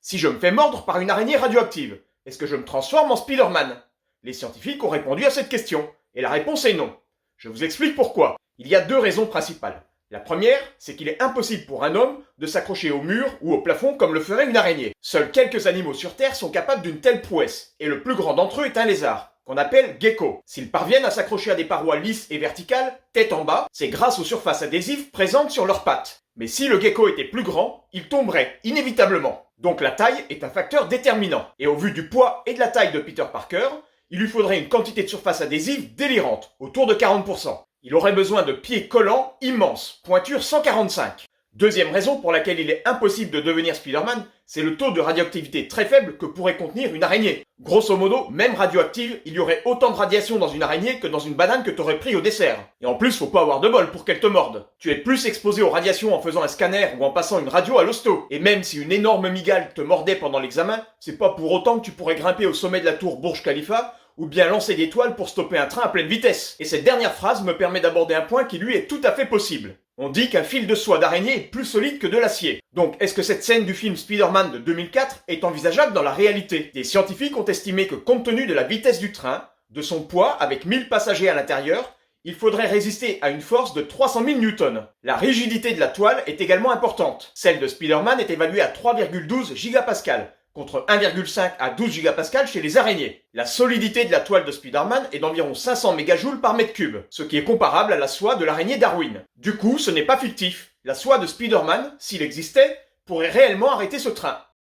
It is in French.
Si je me fais mordre par une araignée radioactive, est-ce que je me transforme en Spider-Man? Les scientifiques ont répondu à cette question, et la réponse est non. Je vous explique pourquoi. Il y a deux raisons principales. La première, c'est qu'il est impossible pour un homme de s'accrocher au mur ou au plafond comme le ferait une araignée. Seuls quelques animaux sur Terre sont capables d'une telle prouesse, et le plus grand d'entre eux est un lézard, qu'on appelle gecko. S'ils parviennent à s'accrocher à des parois lisses et verticales, tête en bas, c'est grâce aux surfaces adhésives présentes sur leurs pattes. Mais si le gecko était plus grand, il tomberait inévitablement. Donc la taille est un facteur déterminant. Et au vu du poids et de la taille de Peter Parker, il lui faudrait une quantité de surface adhésive délirante, autour de 40%. Il aurait besoin de pieds collants immenses, pointure 145. Deuxième raison pour laquelle il est impossible de devenir Spider-Man, c'est le taux de radioactivité très faible que pourrait contenir une araignée. Grosso modo, même radioactive, il y aurait autant de radiation dans une araignée que dans une banane que t'aurais pris au dessert. Et en plus, faut pas avoir de bol pour qu'elle te morde. Tu es plus exposé aux radiations en faisant un scanner ou en passant une radio à l'hosto. Et même si une énorme migale te mordait pendant l'examen, c'est pas pour autant que tu pourrais grimper au sommet de la tour Burj Khalifa ou bien lancer des toiles pour stopper un train à pleine vitesse. Et cette dernière phrase me permet d'aborder un point qui lui est tout à fait possible. On dit qu'un fil de soie d'araignée est plus solide que de l'acier. Donc est-ce que cette scène du film Spider-Man de 2004 est envisageable dans la réalité? Des scientifiques ont estimé que compte tenu de la vitesse du train, de son poids avec 1000 passagers à l'intérieur, il faudrait résister à une force de 300 000 newtons. La rigidité de la toile est également importante. Celle de Spider-Man est évaluée à 3,12 gigapascales, contre 1,5 à 12 gigapascales chez les araignées. La solidité de la toile de Spider-Man est d'environ 500 mégajoules par mètre cube, ce qui est comparable à la soie de l'araignée Darwin. Du coup, ce n'est pas fictif. La soie de Spider-Man, s'il existait, pourrait réellement arrêter ce train.